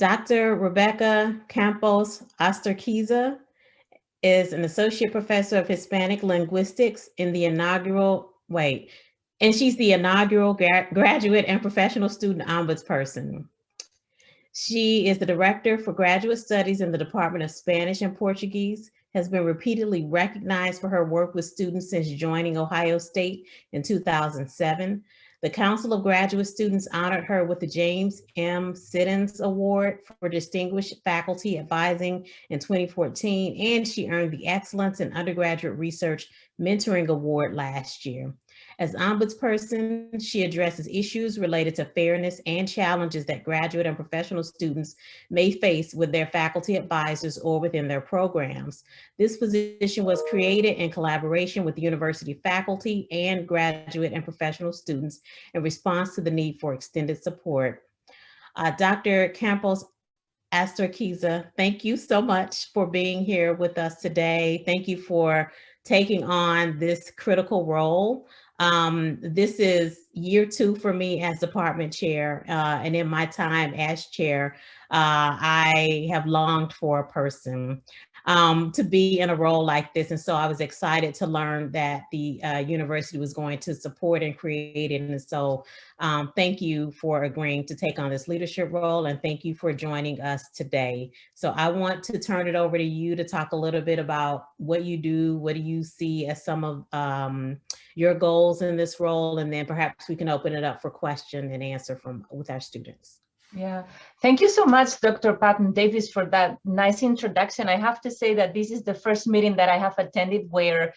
Dr. Rebeka Campos-Astorkiza is an associate professor of Hispanic linguistics in the she's the inaugural graduate and professional student ombudsperson. She is the director for graduate studies in the Department of Spanish and Portuguese, has been repeatedly recognized for her work with students since joining Ohio State in 2007. The Council of Graduate Students honored her with the James M. Siddons Award for Distinguished Faculty Advising in 2014, and she earned the Excellence in Undergraduate Research Mentoring Award last year. As ombudsperson, she addresses issues related to fairness and challenges that graduate and professional students may face with their faculty advisors or within their programs. This position was created in collaboration with the university faculty and graduate and professional students in response to the need for extended support. Dr. Campos-Astorkiza, thank you so much for being here with us today. Thank you for taking on this critical role. This is year 2 for me as department chair, and in my time as chair, I have longed for a person to be in a role like this. And so I was excited to learn that the university was going to support and create it. And so thank you for agreeing to take on this leadership role, and thank you for joining us today. So I want to turn it over to you to talk a little bit about what you do, what do you see as some of your goals in this role, and then perhaps we can open it up for question and answer with our students. Yeah, thank you so much, Dr. Patton Davis, for that nice introduction. I have to say that this is the first meeting that I have attended where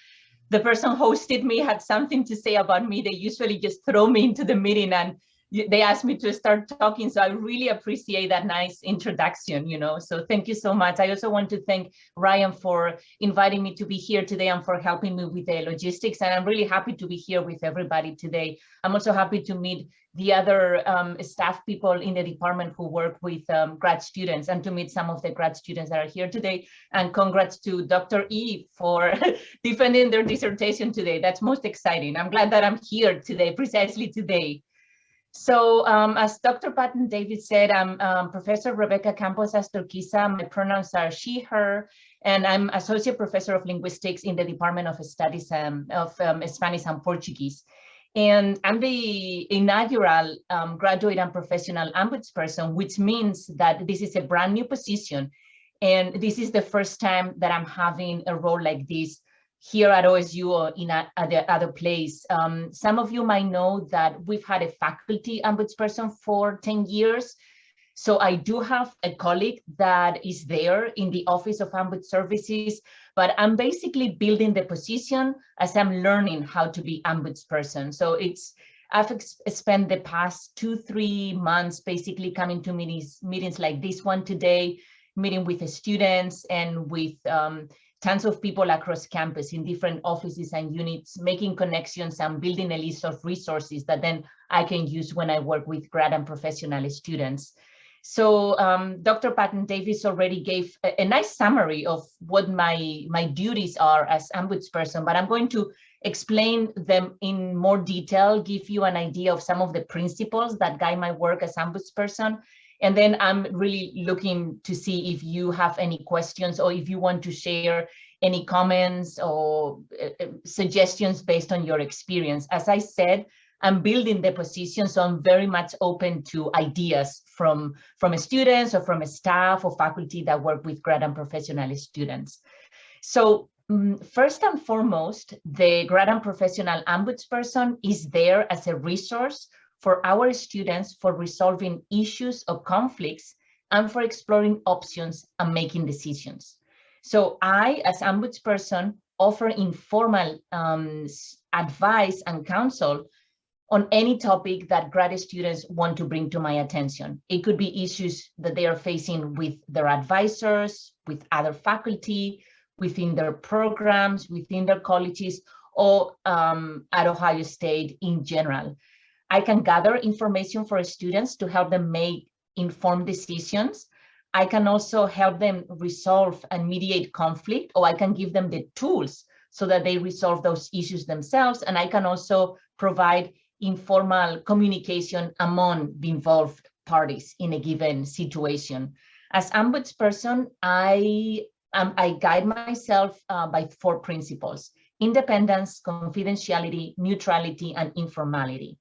the person hosted me had something to say about me. They usually just throw me into the meeting and they asked me to start talking. So I really appreciate that nice introduction, so thank you so much. I also want to thank Ryan for inviting me to be here today and for helping me with the logistics. And I'm really happy to be here with everybody today. I'm also happy to meet the other staff people in the department who work with grad students, and to meet some of the grad students that are here today. And congrats to Dr. E for defending their dissertation today. That's most exciting. I'm glad that I'm here today, precisely today. So as Dr. Patton Davis said, I'm Professor Rebeka Campos-Astorkiza. My pronouns are she, her, and I'm Associate Professor of Linguistics in the Department of Studies of Spanish and Portuguese. And I'm the inaugural graduate and professional ombudsperson, which means that this is a brand new position. And this is the first time that I'm having a role like this here at OSU or in other place. Some of you might know that we've had a faculty ombudsperson for 10 years. So I do have a colleague that is there in the Office of Ombuds Services, but I'm basically building the position as I'm learning how to be ombudsperson. So I've spent the past 2-3 months basically coming to meetings like this one today, meeting with the students and with tons of people across campus in different offices and units, making connections and building a list of resources that then I can use when I work with grad and professional students. So Dr. Patton Davis already gave a nice summary of what my duties are as ombudsperson, but I'm going to explain them in more detail, give you an idea of some of the principles that guide my work as ombudsperson. And then I'm really looking to see if you have any questions or if you want to share any comments or suggestions based on your experience. As I said, I'm building the position, so I'm very much open to ideas from students or from a staff or faculty that work with grad and professional students. So first and foremost, the grad and professional ombudsperson is there as a resource for our students for resolving issues or conflicts and for exploring options and making decisions. So I, as ombudsperson, offer informal advice and counsel on any topic that grad students want to bring to my attention. It could be issues that they are facing with their advisors, with other faculty, within their programs, within their colleges, or at Ohio State in general. I can gather information for students to help them make informed decisions. I can also help them resolve and mediate conflict, or I can give them the tools so that they resolve those issues themselves. And I can also provide informal communication among the involved parties in a given situation. As ombudsperson, I guide myself by 4 principles: independence, confidentiality, neutrality, and informality.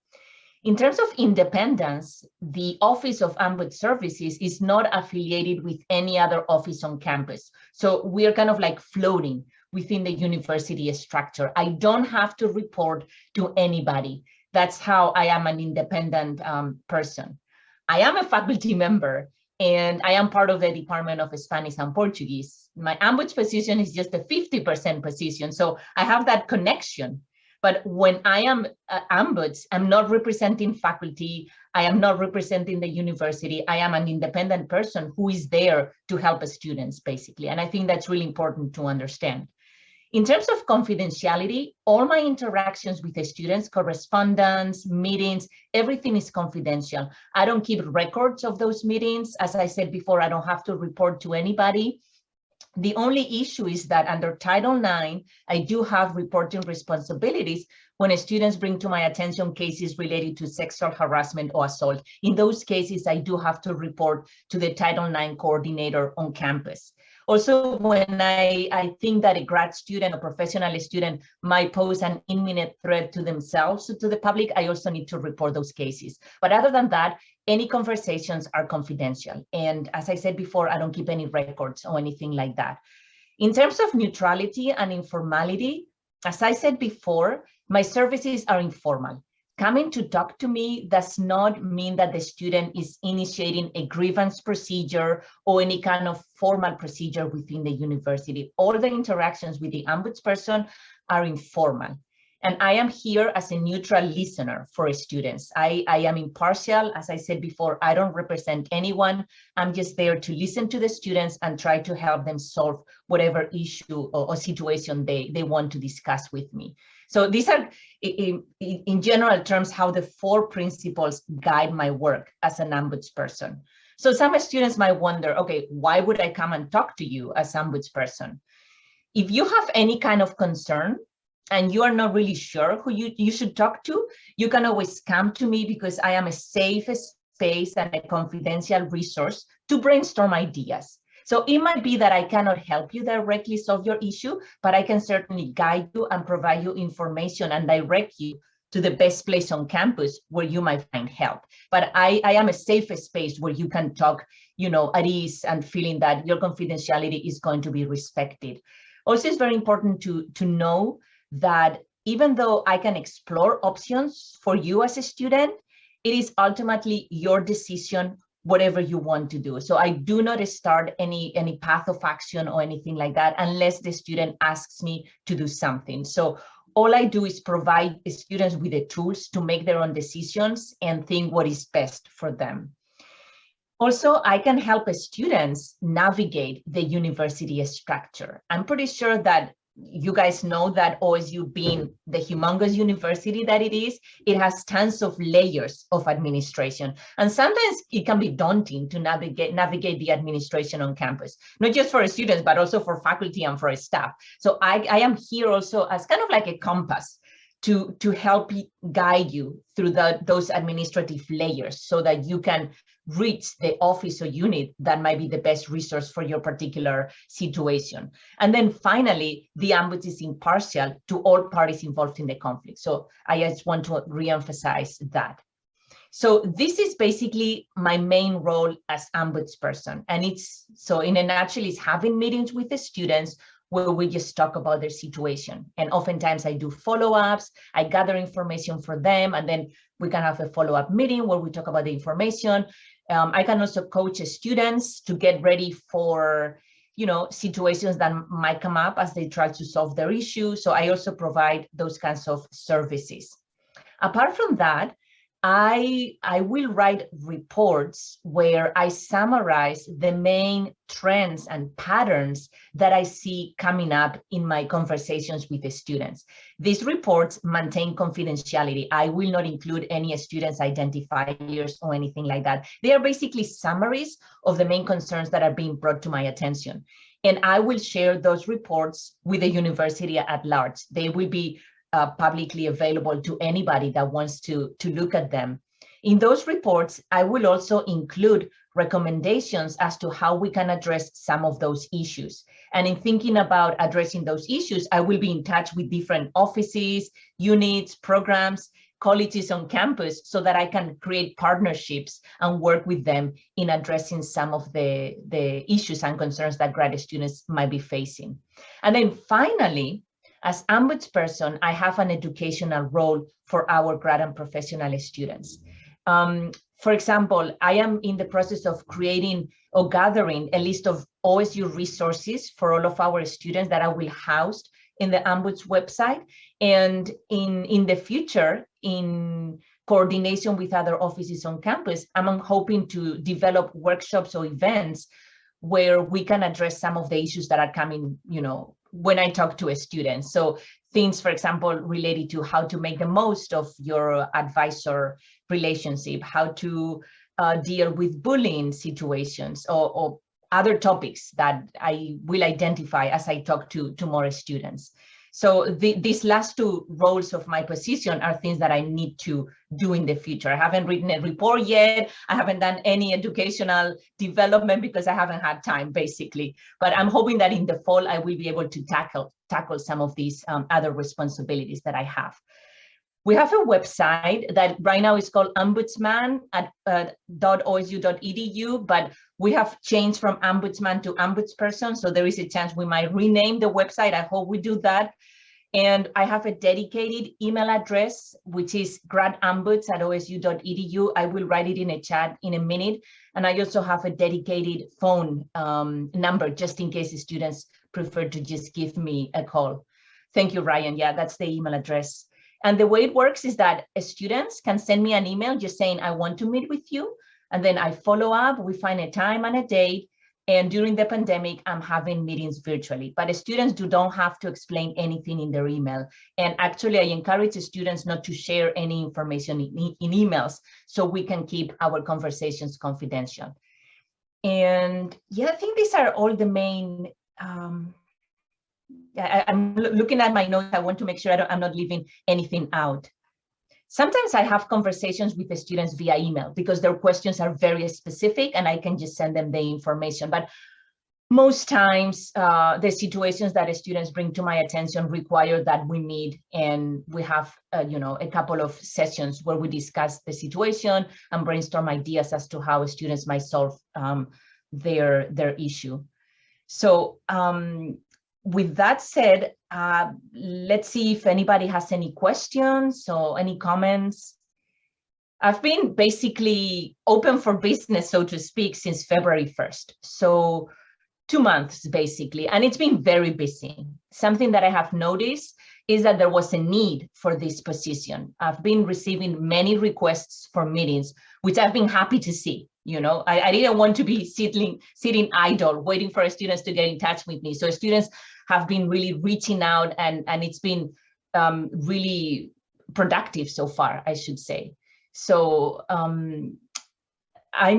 In terms of independence, the Office of Ombuds Services is not affiliated with any other office on campus. So we're kind of like floating within the university structure. I don't have to report to anybody. That's how I am an independent person. I am a faculty member, and I am part of the Department of Spanish and Portuguese. My ombuds position is just a 50% position, so I have that connection. But when I am ombuds, I'm not representing faculty, I am not representing the university, I am an independent person who is there to help students, basically. And I think that's really important to understand. In terms of confidentiality, all my interactions with the students, correspondence, meetings, everything is confidential. I don't keep records of those meetings. As I said before, I don't have to report to anybody. The only issue is that under Title IX, I do have reporting responsibilities when students bring to my attention cases related to sexual harassment or assault. In those cases, I do have to report to the Title IX coordinator on campus. Also, when I think that a grad student or professional student might pose an imminent threat to themselves or to the public, I also need to report those cases. But other than that, any conversations are confidential. And as I said before, I don't keep any records or anything like that. In terms of neutrality and informality, as I said before, my services are informal. Coming to talk to me does not mean that the student is initiating a grievance procedure or any kind of formal procedure within the university. All the interactions with the ombudsperson are informal. And I am here as a neutral listener for students. I am impartial. As I said before, I don't represent anyone. I'm just there to listen to the students and try to help them solve whatever issue or situation they want to discuss with me. So these are, in general terms, how the 4 principles guide my work as an ombudsperson. So some students might wonder, okay, why would I come and talk to you as ombudsperson? If you have any kind of concern and you are not really sure who you should talk to, you can always come to me, because I am a safe space and a confidential resource to brainstorm ideas. So it might be that I cannot help you directly solve your issue, but I can certainly guide you and provide you information and direct you to the best place on campus where you might find help. But I am a safe space where you can talk, at ease and feeling that your confidentiality is going to be respected. Also, it's very important to know that even though I can explore options for you as a student, it is ultimately your decision, whatever you want to do. So I do not start any path of action or anything like that unless the student asks me to do something. So all I do is provide students with the tools to make their own decisions and think what is best for them. Also, I can help students navigate the university structure. I'm pretty sure that you guys know that OSU, being the humongous university that it is, it has tons of layers of administration. And sometimes it can be daunting to navigate the administration on campus, not just for students, but also for faculty and for staff. So I am here also as kind of like a compass to help guide you through those administrative layers so that you can reach the office or unit that might be the best resource for your particular situation. And then finally, the ombuds is impartial to all parties involved in the conflict. So I just want to reemphasize that. So this is basically my main role as ombudsperson. And it's, so in a nutshell, is having meetings with the students where we just talk about their situation. And oftentimes I do follow-ups, I gather information for them, and then we can have a follow-up meeting where we talk about the information. I can also coach students to get ready for, situations that might come up as they try to solve their issue. So I also provide those kinds of services. Apart from that, I will write reports where I summarize the main trends and patterns that I see coming up in my conversations with the students. These reports maintain confidentiality. I will not include any students' identifiers or anything like that. They are basically summaries of the main concerns that are being brought to my attention. And I will share those reports with the university at large. They will be publicly available to anybody that wants to look at them. In those reports, I will also include recommendations as to how we can address some of those issues. And in thinking about addressing those issues, I will be in touch with different offices, units, programs, colleges on campus so that I can create partnerships and work with them in addressing some of the issues and concerns that grad students might be facing. And then finally, as Ombudsperson, I have an educational role for our grad and professional students. For example, I am in the process of creating or gathering a list of OSU resources for all of our students that I will house in the Ombuds website. And in the future, in coordination with other offices on campus, I'm hoping to develop workshops or events where we can address some of the issues that are coming, when I talk to a student. So things, for example, related to how to make the most of your advisor relationship, how to deal with bullying situations, or other topics that I will identify as I talk to more students. So these last two roles of my position are things that I need to do in the future. I haven't written a report yet. I haven't done any educational development because I haven't had time, basically. But I'm hoping that in the fall, I will be able to tackle some of these other responsibilities that I have. We have a website that right now is called ombudsman.osu.edu, but we have changed from ombudsman to ombudsperson. So there is a chance we might rename the website. I hope we do that. And I have a dedicated email address, which is gradombuds@osu.edu. I will write it in a chat in a minute. And I also have a dedicated phone number, just in case the students prefer to just give me a call. Thank you, Ryan. Yeah, that's the email address. And the way it works is that students can send me an email just saying, I want to meet with you. And then I follow up, we find a time and a date. And during the pandemic, I'm having meetings virtually. But students don't have to explain anything in their email. And actually, I encourage the students not to share any information in emails so we can keep our conversations confidential. And yeah, I think these are all the main I'm looking at my notes. I want to make sure I'm not leaving anything out. Sometimes I have conversations with the students via email because their questions are very specific and I can just send them the information. But most times, the situations that the students bring to my attention require that we meet and we have, a couple of sessions where we discuss the situation and brainstorm ideas as to how students might solve their issue. So, with that said, let's see if anybody has any questions or any comments. I've been basically open for business, so to speak, since February 1st. So 2 months, basically, and it's been very busy. Something that I have noticed is that there was a need for this position. I've been receiving many requests for meetings, which I've been happy to see. I didn't want to be sitting idle, waiting for students to get in touch with me. So students have been really reaching out, and it's been really productive so far, I should say. So I'm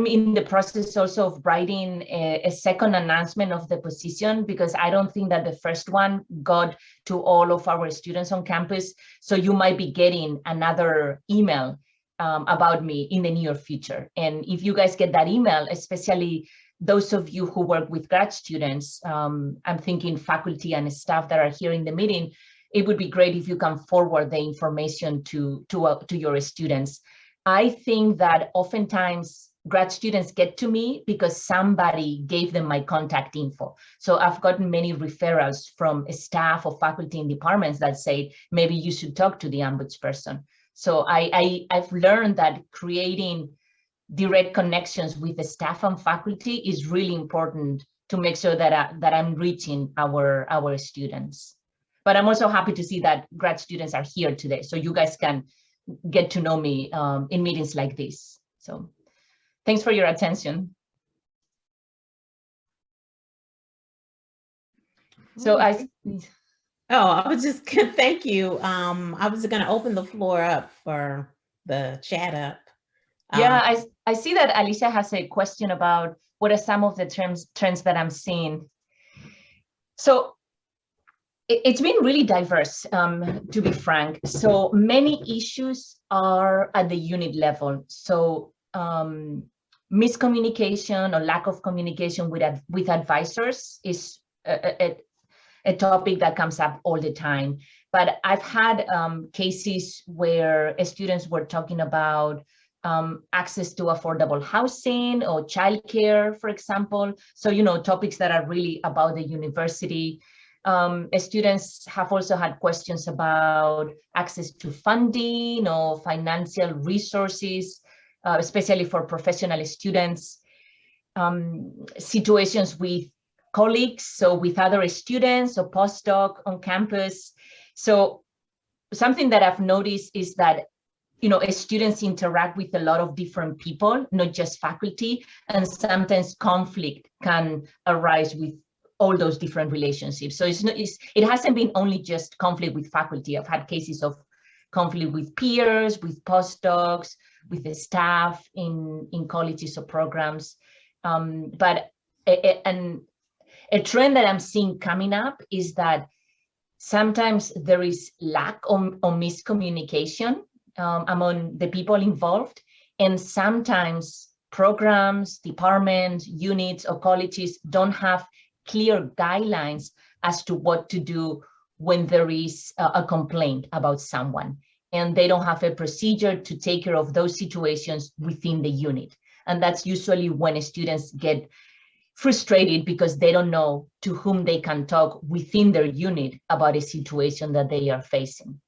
in the process also of writing a second announcement of the position because I don't think that the first one got to all of our students on campus. So you might be getting another email about me in the near future. And if you guys get that email, especially those of you who work with grad students, I'm thinking faculty and staff that are here in the meeting, it would be great if you can forward the information to your students. I think that oftentimes grad students get to me because somebody gave them my contact info. So I've gotten many referrals from staff or faculty in departments that say, maybe you should talk to the ombudsperson. So I've learned that creating direct connections with the staff and faculty is really important to make sure that I'm reaching our students. But I'm also happy to see that grad students are here today, so you guys can get to know me in meetings like this. So thanks for your attention. So I was just gonna thank you. I was gonna open the floor up for the chat up. Yeah, I see that Alicia has a question about what are some of the trends that I'm seeing. So It's been really diverse, to be frank. So many issues are at the unit level. So miscommunication or lack of communication with advisors is a topic that comes up all the time. But I've had cases where students were talking about access to affordable housing or childcare, for example. So, topics that are really about the university. Students have also had questions about access to funding or financial resources, especially for professional students. Situations with colleagues, so with other students or postdoc on campus. So something that I've noticed is that, students interact with a lot of different people, not just faculty, and sometimes conflict can arise with all those different relationships. So it hasn't been only just conflict with faculty. I've had cases of conflict with peers, with postdocs, with the staff in colleges or programs. But a trend that I'm seeing coming up is that sometimes there is lack or miscommunication among the people involved, and sometimes programs, departments, units, or colleges don't have clear guidelines as to what to do when there is a complaint about someone, and they don't have a procedure to take care of those situations within the unit. And that's usually when students get frustrated because they don't know to whom they can talk within their unit about a situation that they are facing.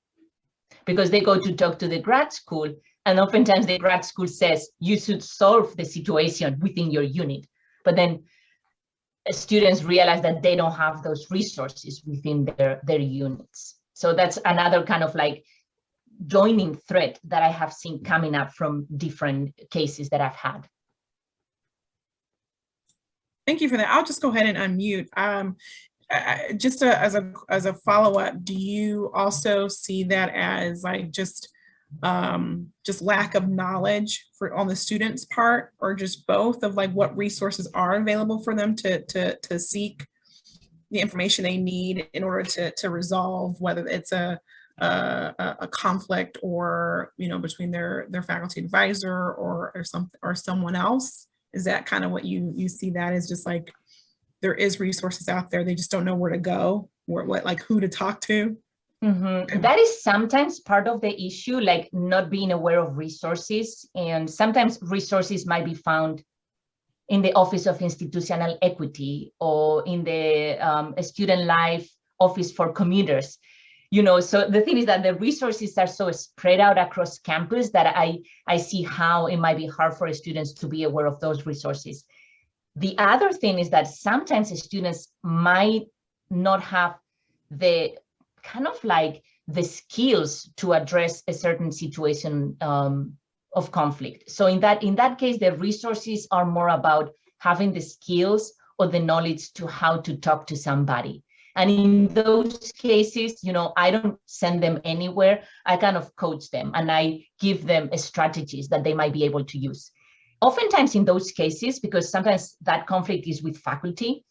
Because they go to talk to the grad school, and oftentimes the grad school says you should solve the situation within your unit. But then students realize that they don't have those resources within their units. So that's another kind of like joining thread that I have seen coming up from different cases that I've had. Thank you for that. I'll just go ahead and unmute. Just as a follow-up, do you also see that as like just lack of knowledge on the students' part, or just both, of like what resources are available for them to seek the information they need in order to resolve, whether it's a conflict or between their faculty advisor or someone else? Is that kind of what you see that as, just like there is resources out there, they just don't know where to go, who to talk to? Mm-hmm. That is sometimes part of the issue, like not being aware of resources. And sometimes resources might be found in the Office of Institutional Equity or in the Student Life Office for Commuters. So the thing is that the resources are so spread out across campus that I see how it might be hard for students to be aware of those resources. The other thing is that sometimes students might not have the kind of like the skills to address a certain situation of conflict. So in that case, the resources are more about having the skills or the knowledge to how to talk to somebody. And in those cases, I don't send them anywhere. I kind of coach them and I give them strategies that they might be able to use. Oftentimes in those cases, because sometimes that conflict is with faculty,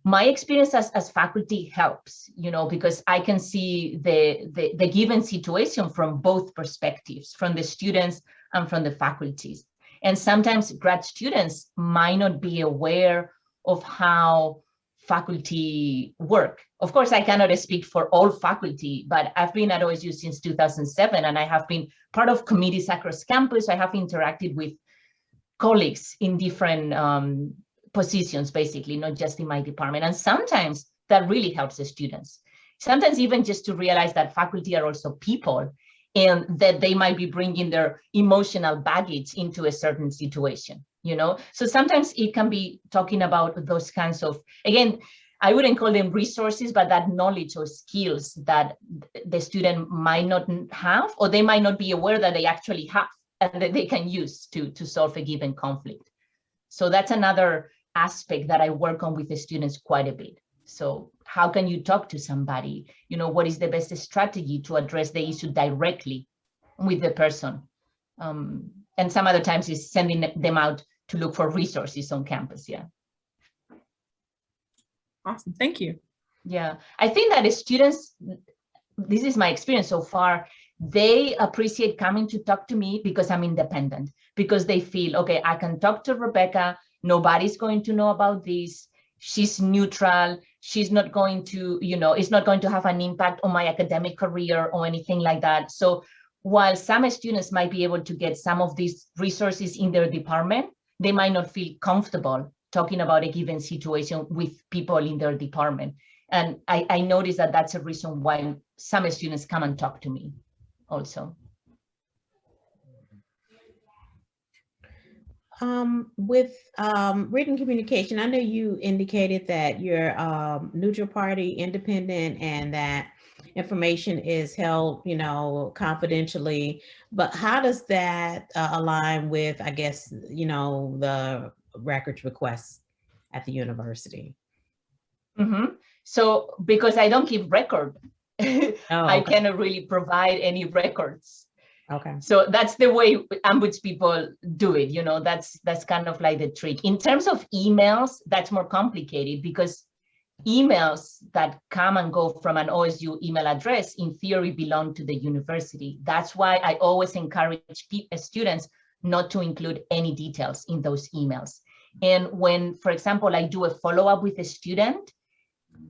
my experience as faculty helps, because I can see the given situation from both perspectives, from the students and from the faculties. And sometimes grad students might not be aware of how faculty work. Of course, I cannot speak for all faculty, but I've been at OSU since 2007, and I have been part of committees across campus. I have interacted with colleagues in different positions, basically, not just in my department. And sometimes that really helps the students. Sometimes even just to realize that faculty are also people and that they might be bringing their emotional baggage into a certain situation, So sometimes it can be talking about those kinds of, again, I wouldn't call them resources, but that knowledge or skills that the student might not have, or they might not be aware that they actually have and that they can use to solve a given conflict. So that's another aspect that I work on with the students quite a bit. So how can you talk to somebody? What is the best strategy to address the issue directly with the person? And some other times is sending them out to look for resources on campus. Yeah. Awesome, thank you. Yeah, I think that students, this is my experience so far, they appreciate coming to talk to me because I'm independent, because they feel, okay, I can talk to Rebeka, nobody's going to know about this, she's neutral, she's not going to, it's not going to have an impact on my academic career or anything like that. So while some students might be able to get some of these resources in their department, they might not feel comfortable talking about a given situation with people in their department. And I noticed that that's a reason why some students come and talk to me also. With written communication, I know you indicated that you're neutral party, independent, and that information is held, confidentially. But how does that align with, I guess, the records requests at the university? Mm-hmm. So because I don't keep record, I cannot really provide any records. Okay. So that's the way Ombuds people do it. That's kind of like the trick. In terms of emails, that's more complicated because emails that come and go from an OSU email address in theory belong to the university. That's why I always encourage students not to include any details in those emails. And when, for example, I do a follow-up with a student,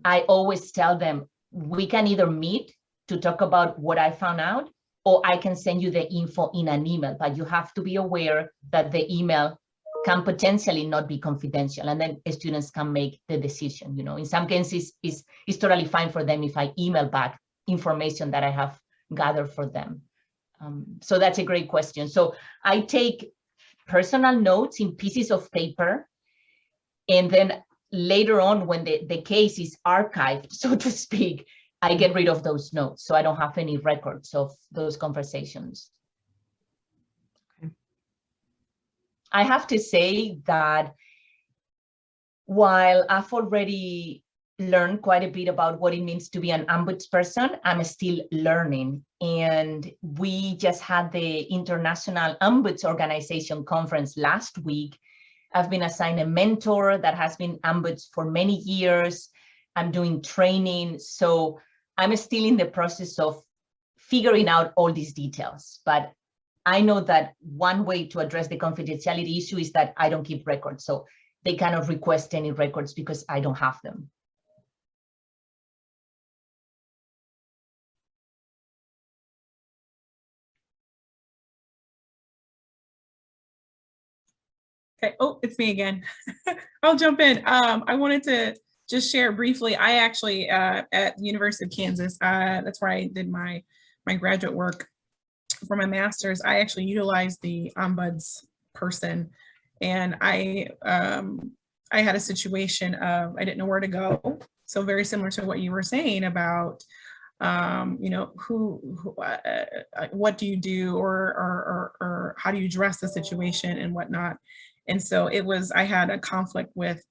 I always tell them, we can either meet to talk about what I found out, or I can send you the info in an email, but you have to be aware that the email can potentially not be confidential, and then students can make the decision. In some cases, it's totally fine for them if I email back information that I have gathered for them. So that's a great question. So I take personal notes in pieces of paper, and then later on, when the case is archived, so to speak, I get rid of those notes, so I don't have any records of those conversations. Okay. I have to say that while I've already learned quite a bit about what it means to be an ombudsperson, I'm still learning. And we just had the International Ombuds Organization conference last week. I've been assigned a mentor that has been ombuds for many years. I'm doing training. So I'm still in the process of figuring out all these details. But I know that one way to address the confidentiality issue is that I don't keep records. So they cannot request any records because I don't have them. Okay. Oh, it's me again. I'll jump in. I wanted to just share briefly. I actually at the University of Kansas, that's where I did my graduate work for my master's. I actually utilized the Ombudsperson, and I had a situation of I didn't know where to go. So very similar to what you were saying about what do you do, or how do you address the situation and whatnot. And so I had a conflict with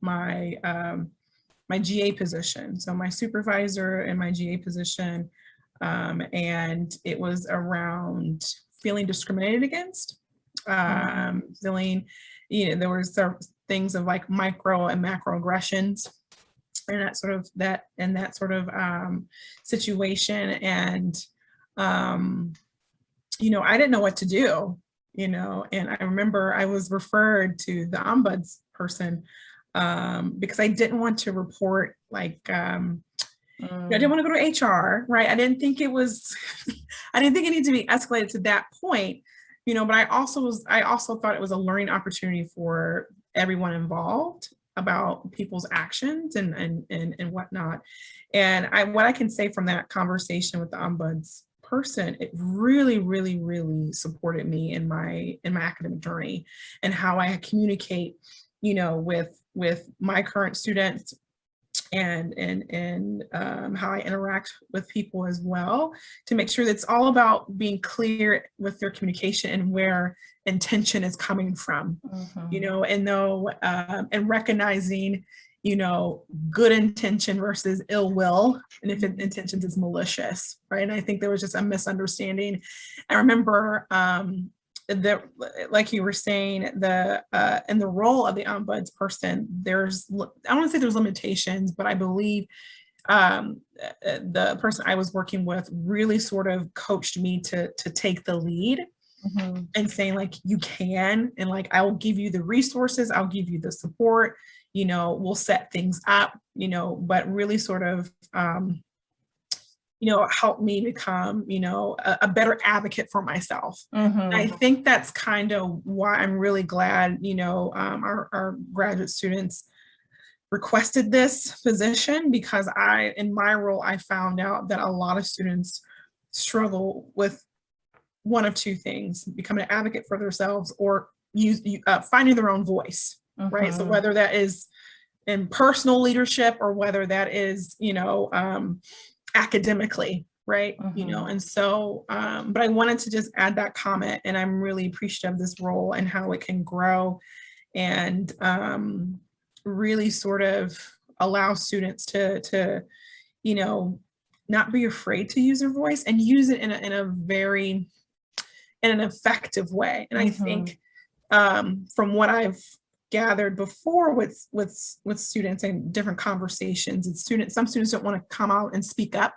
my GA position. So my supervisor and my GA position, and it was around feeling discriminated against, feeling, there was things of like micro and macro aggressions and that sort of situation. And, I didn't know what to do, and I remember I was referred to the ombudsperson because I didn't want to report I didn't want to go to HR, right? I didn't think it needed to be escalated to that point, but I also thought it was a learning opportunity for everyone involved about people's actions and whatnot. And what I can say from that conversation with the ombudsperson, it really, really, really supported me in my academic journey and how I communicate, with my current students and how I interact with people as well, to make sure that it's all about being clear with their communication and where intention is coming from, and recognizing, good intention versus ill will, and if intentions is malicious, right? And I think there was just a misunderstanding. I remember like you were saying, in the role of the ombudsperson, there's, I don't want to say there's limitations, but I believe the person I was working with really sort of coached me to take the lead. Mm-hmm. And saying like, you can, and like, I will give you the resources, I'll give you the support, you know, we'll set things up, you know, but really sort of, you know, help me become, you know, a better advocate for myself. Mm-hmm. And I think that's kind of why I'm really glad, you know, our graduate students requested this position, because in my role, I found out that a lot of students struggle with one of two things: becoming an advocate for themselves, or finding their own voice, right? So whether that is in personal leadership, or whether that is, you know, academically, right? You know, and so, but I wanted to just add that comment, and I'm really appreciative of this role and how it can grow and really sort of allow students to, you know, not be afraid to use their voice, and use it in an effective way. And I think from what I've gathered before with students and different conversations, and some students don't want to come out and speak up.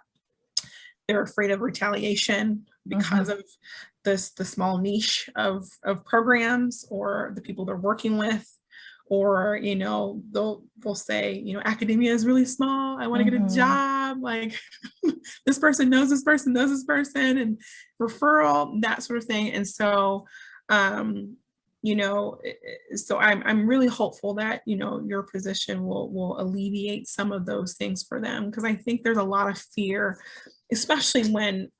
They're afraid of retaliation because of the small niche of programs, or the people they're working with, or, you know, they'll say, you know, academia is really small, I want to get a job, like this person knows this person knows this person, and referral, that sort of thing. And so, you know, so I'm really hopeful that, you know, your position will alleviate some of those things for them, because I think there's a lot of fear, especially when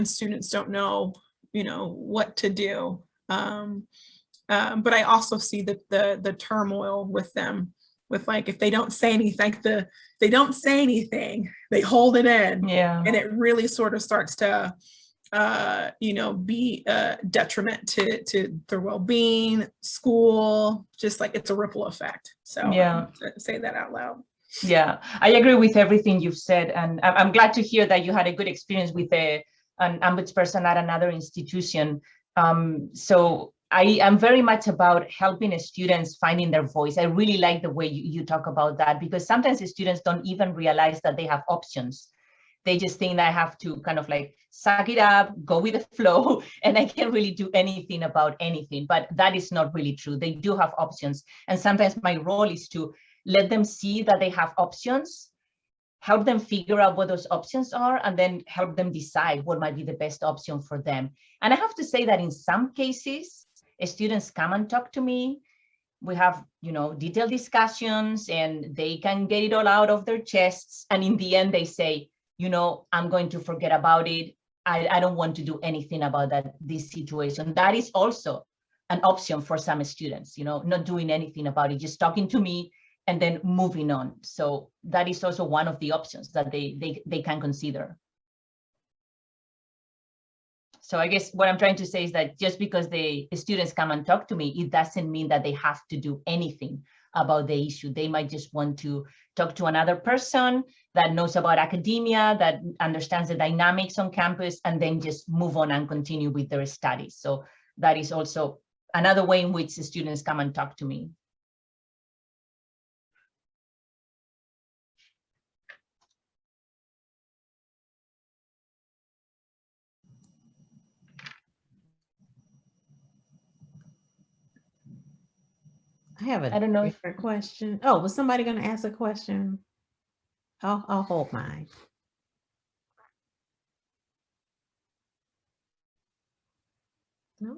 students don't know, you know, what to do. But I also see the turmoil with them, with like, if they don't say anything, they hold it in, and it really sort of starts to, you know, be a detriment to their well-being, school, just like it's a ripple effect. So to say that out loud. Yeah, I agree with everything you've said, and I'm glad to hear that you had a good experience with an ombudsperson at another institution. So I am very much about helping students finding their voice. I really like the way you talk about that, because sometimes the students don't even realize that they have options. They just think that I have to kind of like suck it up, go with the flow, and I can't really do anything about anything. But that is not really true. They do have options. And sometimes my role is to let them see that they have options, help them figure out what those options are, and then help them decide what might be the best option for them. And I have to say that in some cases, students come and talk to me. We have, you know, detailed discussions, and they can get it all out of their chests. And in the end, they say, you know, I'm going to forget about it. I don't want to do anything about this situation. That is also an option for some students, you know, not doing anything about it, just talking to me and then moving on. So that is also one of the options that they can consider. So I guess what I'm trying to say is that just because the students come and talk to me, it doesn't mean that they have to do anything about the issue. They might just want to talk to another person that knows about academia, that understands the dynamics on campus, and then just move on and continue with their studies. So that is also another way in which the students come and talk to me. I have a different question. Oh, was somebody going to ask a question? I'll hold mine. No?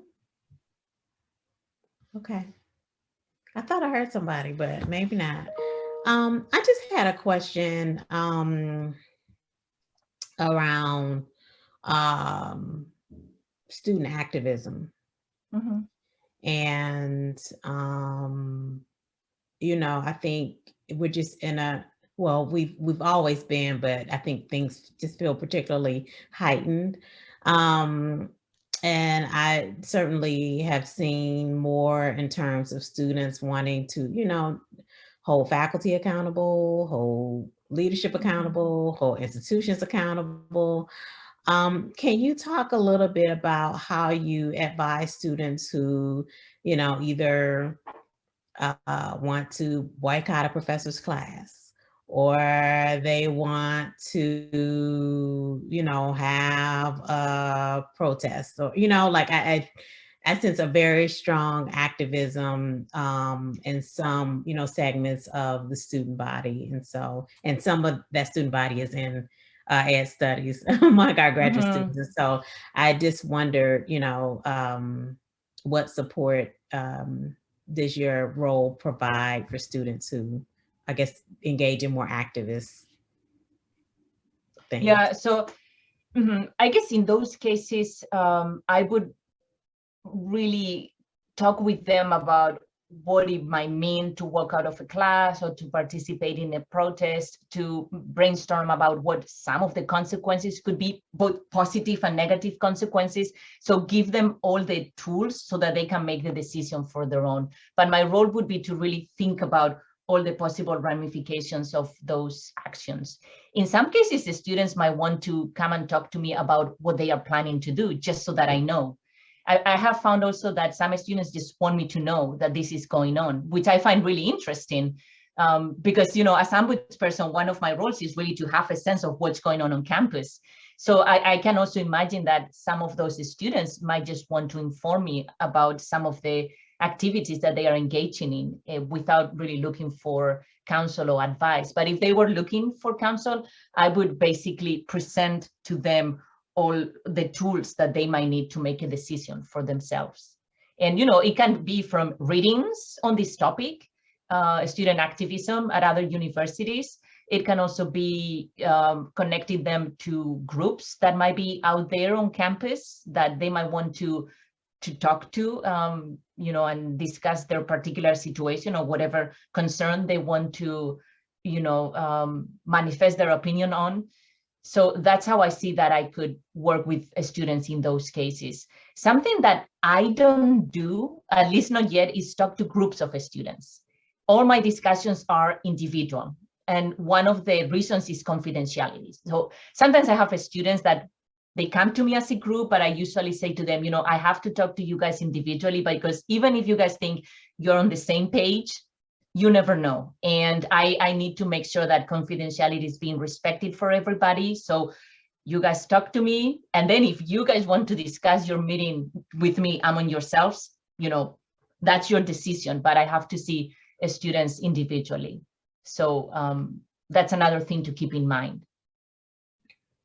Okay. I thought I heard somebody, but maybe not. I just had a question around student activism. And, you know, I think we're just in well, we've always been, but I think things just feel particularly heightened. And I certainly have seen more in terms of students wanting to, you know, hold faculty accountable, hold leadership accountable, hold institutions accountable. Can you talk a little bit about how you advise students who, either want to boycott a professor's class, or they want to, have a protest, or, like I sense a very strong activism in some, segments of the student body. And some of that student body is in ed studies among our graduate students. And so I just wondered, what support does your role provide for students who, I guess, engage in more activist things? Yeah, so I guess in those cases, I would really talk with them about what it might mean to walk out of a class or to participate in a protest, to brainstorm about what some of the consequences could be, both positive and negative consequences. So give them all the tools so that they can make the decision for their own. But my role would be to really think about all the possible ramifications of those actions. In some cases, the students might want to come and talk to me about what they are planning to do, just so that I know. I have found also that some students just want me to know that this is going on, which I find really interesting, because, as ombudsperson, one of my roles is really to have a sense of what's going on campus. So I can also imagine that some of those students might just want to inform me about some of the activities that they are engaging in without really looking for counsel or advice. But if they were looking for counsel, I would basically present to them all the tools that they might need to make a decision for themselves. And, it can be from readings on this topic, student activism at other universities. It can also be connecting them to groups that might be out there on campus that they might want to talk to, and discuss their particular situation or whatever concern they want to, manifest their opinion on. So that's how I see that I could work with students in those cases. Something that I don't do, at least not yet, is talk to groups of students. All my discussions are individual. And one of the reasons is confidentiality. So sometimes I have students that they come to me as a group, but I usually say to them, I have to talk to you guys individually, because even if you guys think you're on the same page, you never know. And I need to make sure that confidentiality is being respected for everybody. So you guys talk to me. And then if you guys want to discuss your meeting with me among yourselves, that's your decision. But I have to see students individually. So that's another thing to keep in mind.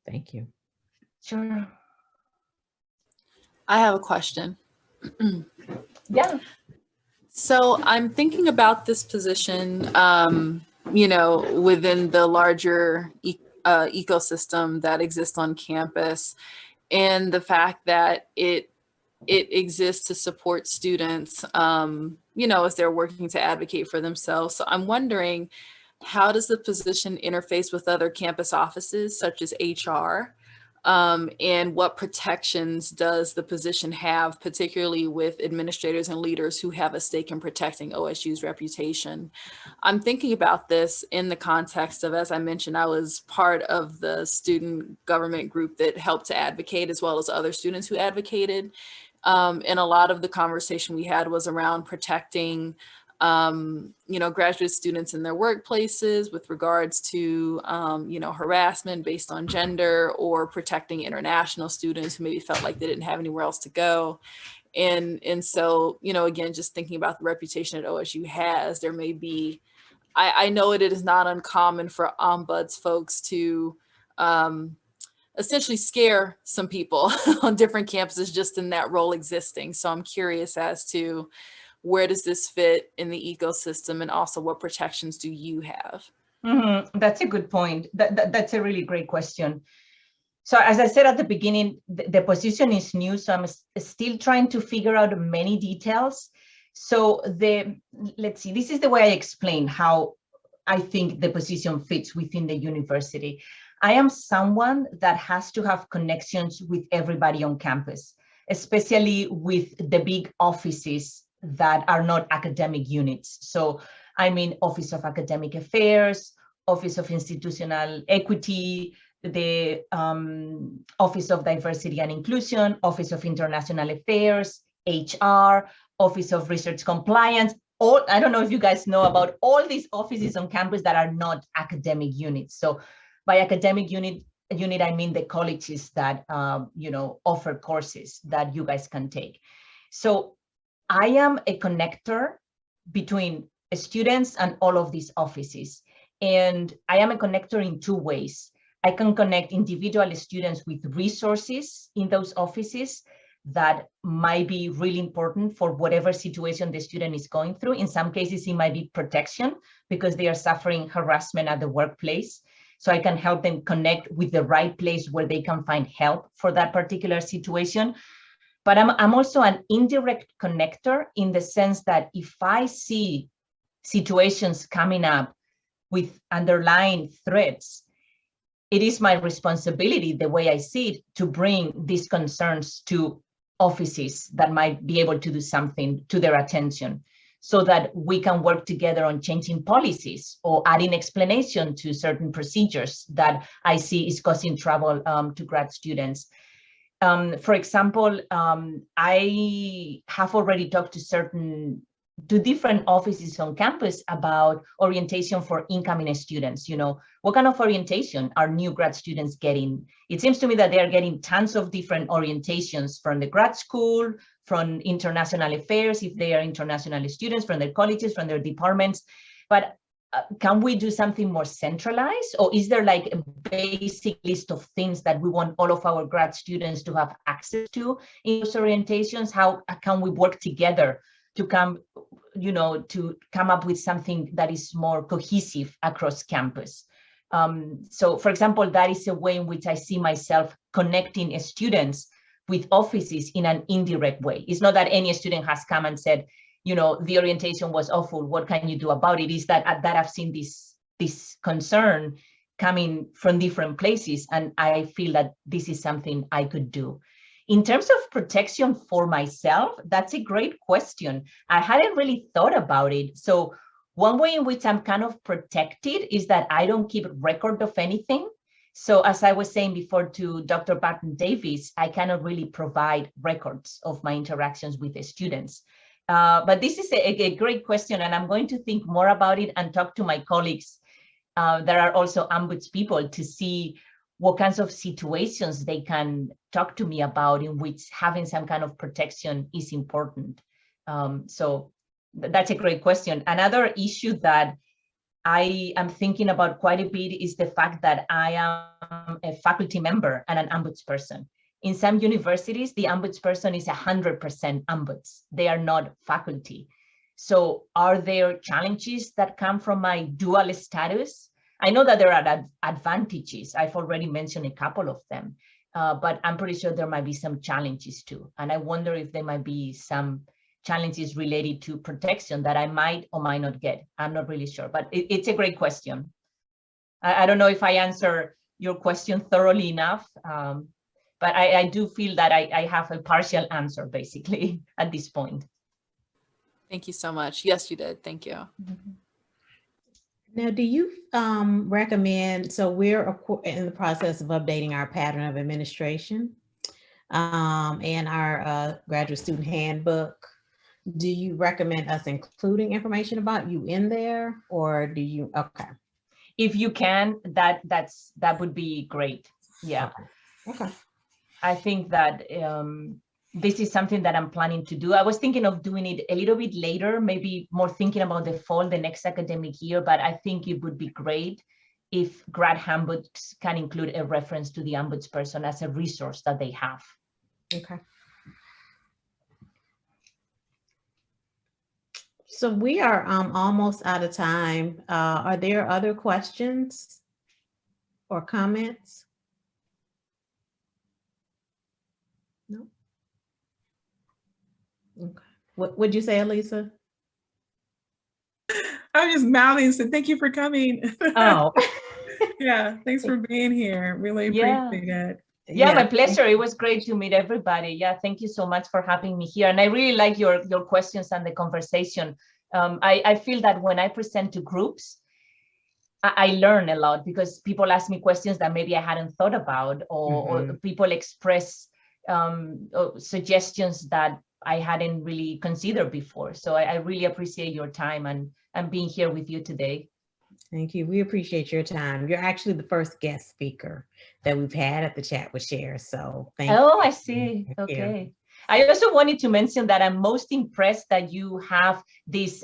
Thank you. Sure. I have a question. Yeah. So I'm thinking about this position, within the larger ecosystem that exists on campus, and the fact that it exists to support students, as they're working to advocate for themselves. So I'm wondering, how does the position interface with other campus offices, such as HR? And what protections does the position have, particularly with administrators and leaders who have a stake in protecting OSU's reputation? I'm thinking about this in the context of, as I mentioned, I was part of the student government group that helped to advocate, as well as other students who advocated. And a lot of the conversation we had was around protecting graduate students in their workplaces with regards to, harassment based on gender, or protecting international students who maybe felt like they didn't have anywhere else to go. And so, again, just thinking about the reputation that OSU has, there may be, I know it is not uncommon for ombuds folks to essentially scare some people on different campuses just in that role existing. So I'm curious as to, where does this fit in the ecosystem, and also what protections do you have? That's a good point. That's a really great question. So as I said at the beginning, the position is new, so I'm still trying to figure out many details. So let's see, this is the way I explain how I think the position fits within the university. I am someone that has to have connections with everybody on campus, especially with the big offices that are not academic units. So I mean, Office of Academic Affairs, Office of Institutional Equity, the Office of Diversity and Inclusion, Office of International Affairs, HR, Office of Research Compliance. I don't know if you guys know about all these offices on campus that are not academic units. So by academic unit, I mean the colleges that offer courses that you guys can take. So I am a connector between students and all of these offices. And I am a connector in two ways. I can connect individual students with resources in those offices that might be really important for whatever situation the student is going through. In some cases, it might be protection because they are suffering harassment at the workplace. So I can help them connect with the right place where they can find help for that particular situation. But I'm also an indirect connector in the sense that if I see situations coming up with underlying threats, it is my responsibility, the way I see it, to bring these concerns to offices that might be able to do something to their attention so that we can work together on changing policies or adding explanation to certain procedures that I see is causing trouble to grad students. For example, I have already talked to different offices on campus about orientation for incoming students. What kind of orientation are new grad students getting? It seems to me that they are getting tons of different orientations from the grad school, from international affairs, if they are international students, from their colleges, from their departments. But can we do something more centralized? Or is there like a basic list of things that we want all of our grad students to have access to in those orientations? How can we work together to come up with something that is more cohesive across campus? So for example, that is a way in which I see myself connecting students with offices in an indirect way. It's not that any student has come and said, the orientation was awful, what can you do about it? Is that I've seen this concern coming from different places, and I feel that this is something I could do. In terms of protection for myself, that's a great question. I hadn't really thought about it. So one way in which I'm kind of protected is that I don't keep record of anything. So as I was saying before to Dr. Patton-Davies, I cannot really provide records of my interactions with the students. But this is a great question, and I'm going to think more about it and talk to my colleagues that are also ombuds people to see what kinds of situations they can talk to me about in which having some kind of protection is important. So that's a great question. Another issue that I am thinking about quite a bit is the fact that I am a faculty member and an ombudsperson. In some universities, the ombudsperson is 100% ombuds. They are not faculty. So are there challenges that come from my dual status? I know that there are advantages. I've already mentioned a couple of them, but I'm pretty sure there might be some challenges too. And I wonder if there might be some challenges related to protection that I might or might not get. I'm not really sure, but it's a great question. I don't know if I answer your question thoroughly enough, but I do feel that I have a partial answer basically at this point. Thank you so much. Yes, you did. Thank you. Mm-hmm. Now, do you recommend, so we're in the process of updating our pattern of administration and our graduate student handbook. Do you recommend us including information about you in there, or do you, okay. If you can, that would be great. Yeah. Okay. I think that this is something that I'm planning to do. I was thinking of doing it a little bit later, maybe more thinking about the fall, the next academic year, but I think it would be great if grad handbooks can include a reference to the ombudsperson as a resource that they have. Okay. So we are almost out of time. Are there other questions or comments? No. Okay. What would you say, Elisa? I'm just mouthing and said, thank you for coming. Oh. Yeah, thanks for being here. Really appreciate it. Yeah, my pleasure. It was great to meet everybody. Yeah, thank you so much for having me here. And I really like your questions and the conversation. I feel that when I present to groups, I learn a lot because people ask me questions that maybe I hadn't thought about, or people express suggestions that I hadn't really considered before. So I really appreciate your time and being here with you today. Thank you. We appreciate your time. You're actually the first guest speaker that we've had at the Chat with Cher. So thank you. Oh, I see. Okay. I also wanted to mention that I'm most impressed that you have this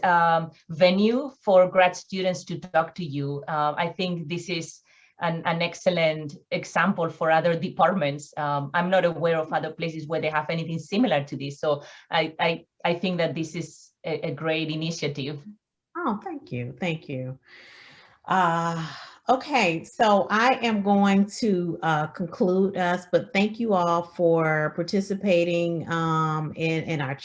venue for grad students to talk to you. I think this is an excellent example for other departments. I'm not aware of other places where they have anything similar to this. So I think that this is a great initiative. Oh, thank you. Thank you. Okay, so I am going to conclude us, but thank you all for participating in our